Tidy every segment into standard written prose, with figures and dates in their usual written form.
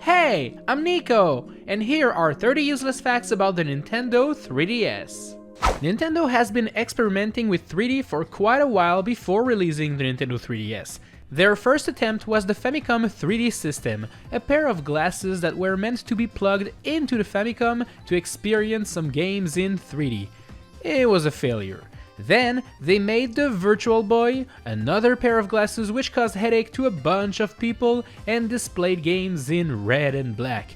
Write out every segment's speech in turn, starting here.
Hey, I'm Nico, and here are 30 useless facts about the Nintendo 3DS. Nintendo has been experimenting with 3D for quite a while before releasing the Nintendo 3DS. Their first attempt was the Famicom 3D system, a pair of glasses that were meant to be plugged into the Famicom to experience some games in 3D. It was a failure. Then, they made the Virtual Boy, another pair of glasses which caused headache to a bunch of people and displayed games in red and black.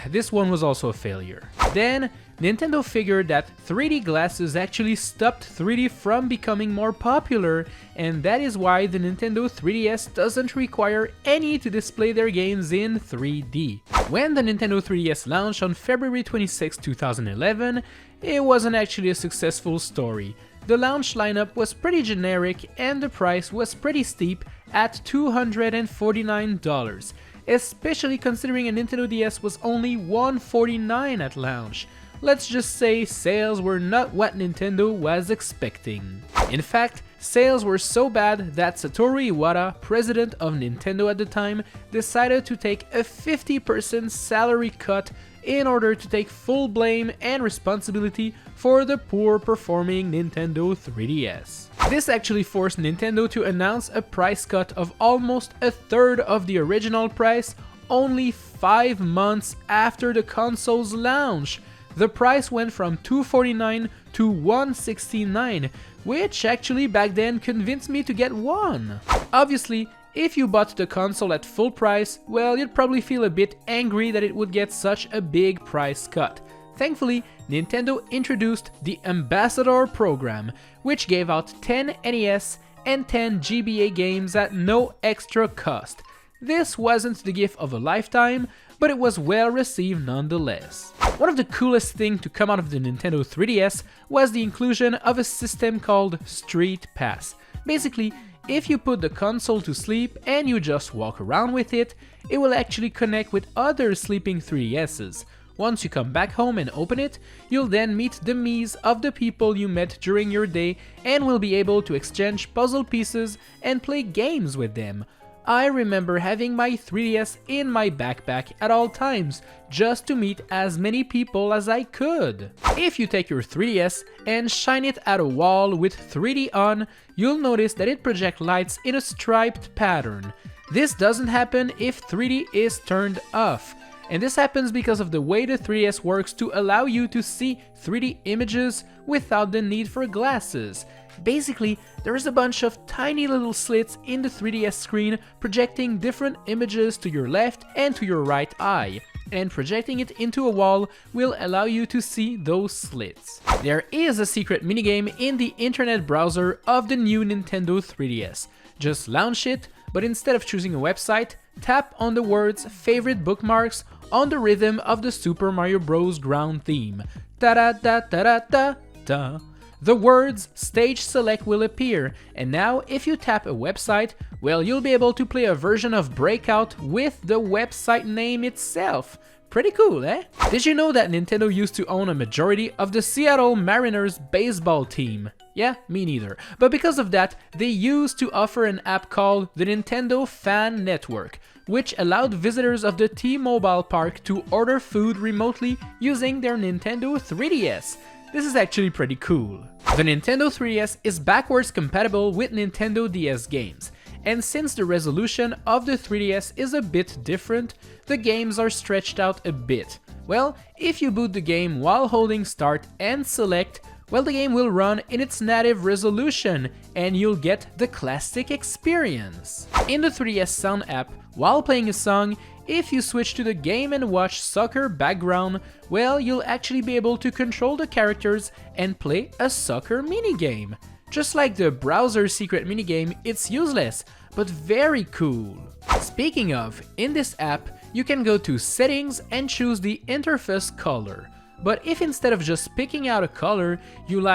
This one was also a failure. Then, Nintendo figured that 3D glasses actually stopped 3D from becoming more popular, and that is why the Nintendo 3DS doesn't require any to display their games in 3D. When the Nintendo 3DS launched on February 26, 2011, it wasn't actually a successful story. The launch lineup was pretty generic and the price was pretty steep at $249, especially considering a Nintendo DS was only $149 at launch. Let's just say sales were not what Nintendo was expecting. In fact, sales were so bad that Satoru Iwata, president of Nintendo at the time, decided to take a 50% salary cut in order to take full blame and responsibility for the poor performing Nintendo 3DS. This actually forced Nintendo to announce a price cut of almost a third of the original price only 5 months after the console's launch. The price went from $249 to $169, which actually back then convinced me to get one. Obviously, if you bought the console at full price, well, you'd probably feel a bit angry that it would get such a big price cut. Thankfully, Nintendo introduced the Ambassador program, which gave out 10 NES and 10 GBA games at no extra cost. This wasn't the gift of a lifetime, but it was well received nonetheless. One of the coolest things to come out of the Nintendo 3DS was the inclusion of a system called StreetPass. Basically, if you put the console to sleep and you just walk around with it, it will actually connect with other sleeping 3DSs. Once you come back home and open it, you'll then meet the Miis of the people you met during your day and will be able to exchange puzzle pieces and play games with them. I remember having my 3DS in my backpack at all times, just to meet as many people as I could. If you take your 3DS and shine it at a wall with 3D on, you'll notice that it projects lights in a striped pattern. This doesn't happen if 3D is turned off. And this happens because of the way the 3DS works to allow you to see 3D images without the need for glasses. Basically, there's a bunch of tiny little slits in the 3DS screen projecting different images to your left and to your right eye, and projecting it into a wall will allow you to see those slits. There is a secret minigame in the internet browser of the new Nintendo 3DS. Just launch it, but instead of choosing a website, tap on the words favorite bookmarks on the rhythm of the Super Mario Bros. Ground theme. Da-da-da-da-da-da-da. The words Stage Select will appear, and now if you tap a website, well, you'll be able to play a version of Breakout with the website name itself. Pretty cool, eh? Did you know that Nintendo used to own a majority of the Seattle Mariners baseball team? Yeah, me neither. But because of that, they used to offer an app called the Nintendo Fan Network, which allowed visitors of the T-Mobile Park to order food remotely using their Nintendo 3DS. This is actually pretty cool. The Nintendo 3DS is backwards compatible with Nintendo DS games, and since the resolution of the 3DS is a bit different, the games are stretched out a bit. Well, if you boot the game while holding Start and Select, well, the game will run in its native resolution, and you'll get the classic experience. In the 3DS Sound app, while playing a song, if you switch to the Game & Watch Soccer background, well, you'll actually be able to control the characters and play a soccer minigame. Just like the browser secret minigame, it's useless, but very cool. Speaking of, in this app, you can go to Settings and choose the interface color. But if instead of just picking out a color, you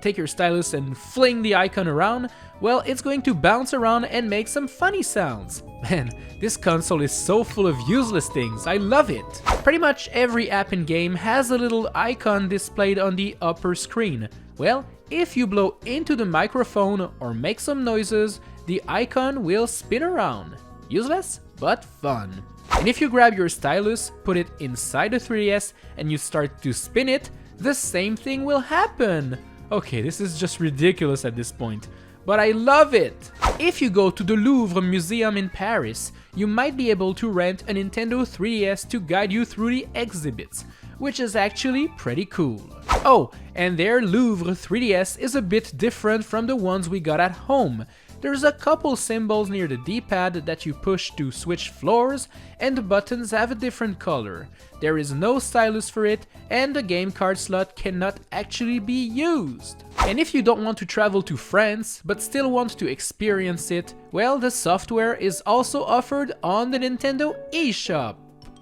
take your stylus and fling the icon around, well, it's going to bounce around and make some funny sounds. Man, this console is so full of useless things, I love it! Pretty much every app in game has a little icon displayed on the upper screen. Well, if you blow into the microphone or make some noises, the icon will spin around. Useless, but fun. And if you grab your stylus, put it inside the 3DS, and you start to spin it, the same thing will happen. Okay, this is just ridiculous at this point, but I love it! If you go to the Louvre Museum in Paris, you might be able to rent a Nintendo 3DS to guide you through the exhibits, which is actually pretty cool. Oh, and their Louvre 3DS is a bit different from the ones we got at home. There's a couple symbols near the D-pad that you push to switch floors, and the buttons have a different color. There is no stylus for it, and the game card slot cannot actually be used. And if you don't want to travel to France, but still want to experience it, well, the software is also offered on the Nintendo eShop.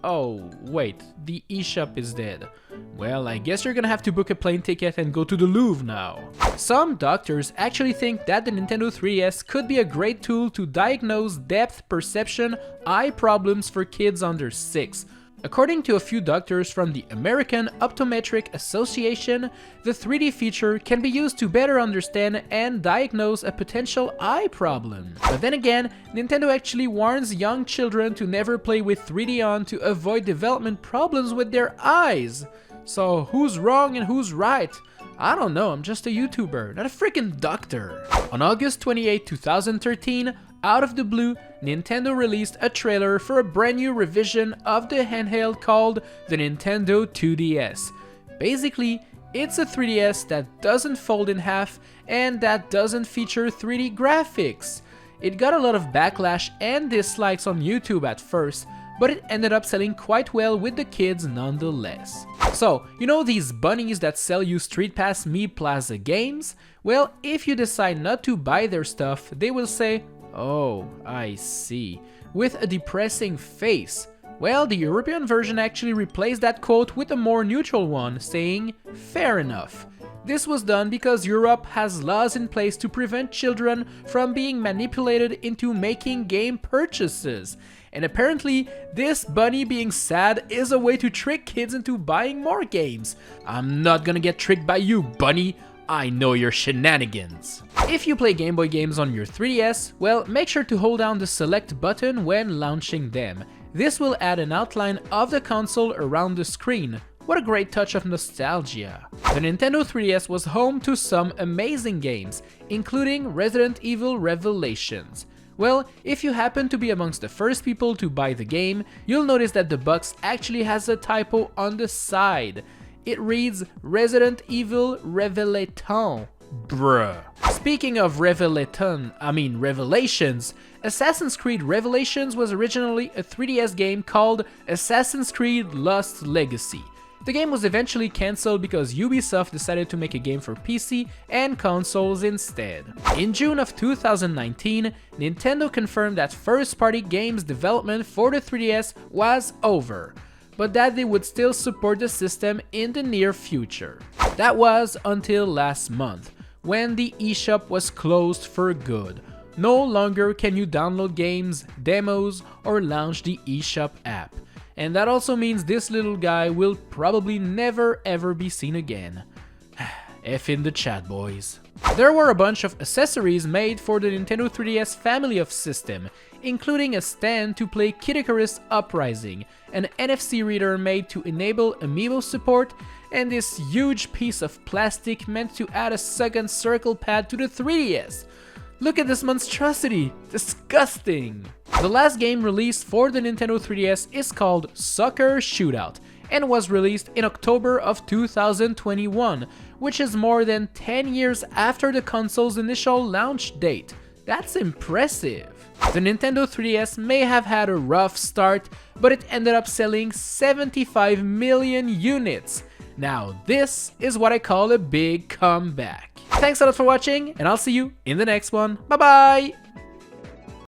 Oh, wait, the eShop is dead. Well, I guess you're gonna have to book a plane ticket and go to the Louvre now. Some doctors actually think that the Nintendo 3DS could be a great tool to diagnose depth perception eye problems for kids under 6. According to a few doctors from the American Optometric Association, the 3D feature can be used to better understand and diagnose a potential eye problem. But then again, Nintendo actually warns young children to never play with 3D on to avoid development problems with their eyes. So who's wrong and who's right? I don't know, I'm just a YouTuber, not a freaking doctor. On August 28, 2013, out of the blue, Nintendo released a trailer for a brand new revision of the handheld called the Nintendo 2DS. Basically, it's a 3DS that doesn't fold in half and that doesn't feature 3D graphics. It got a lot of backlash and dislikes on YouTube at first, but it ended up selling quite well with the kids nonetheless. So, you know these bunnies that sell you StreetPass Me Plaza games? Well, if you decide not to buy their stuff, they will say, "Oh, I see," with a depressing face. Well, the European version actually replaced that quote with a more neutral one, saying, "Fair enough." This was done because Europe has laws in place to prevent children from being manipulated into making game purchases. And apparently, this bunny being sad is a way to trick kids into buying more games. I'm not gonna get tricked by you, bunny. I know your shenanigans. If you play Game Boy games on your 3DS, well, make sure to hold down the select button when launching them. This will add an outline of the console around the screen. What a great touch of nostalgia. The Nintendo 3DS was home to some amazing games, including Resident Evil Revelations. Well, if you happen to be amongst the first people to buy the game, you'll notice that the box actually has a typo on the side. It reads Resident Evil Revelaton. Bruh. Speaking of Revelations, Assassin's Creed Revelations was originally a 3DS game called Assassin's Creed Lost Legacy. The game was eventually cancelled because Ubisoft decided to make a game for PC and consoles instead. In June of 2019, Nintendo confirmed that first-party games development for the 3DS was over, but that they would still support the system in the near future. That was until last month, when the eShop was closed for good. No longer can you download games, demos, or launch the eShop app. And that also means this little guy will probably never ever be seen again. F in the chat, boys. There were a bunch of accessories made for the Nintendo 3DS family of system, including a stand to play Kid Icarus Uprising, an NFC reader made to enable amiibo support, and this huge piece of plastic meant to add a second circle pad to the 3DS. Look at this monstrosity! Disgusting! The last game released for the Nintendo 3DS is called Soccer Shootout and was released in October of 2021, which is more than 10 years after the console's initial launch date. That's impressive! The Nintendo 3DS may have had a rough start, but it ended up selling 75 million units. Now this is what I call a big comeback. Thanks a lot for watching, and I'll see you in the next one. Bye bye!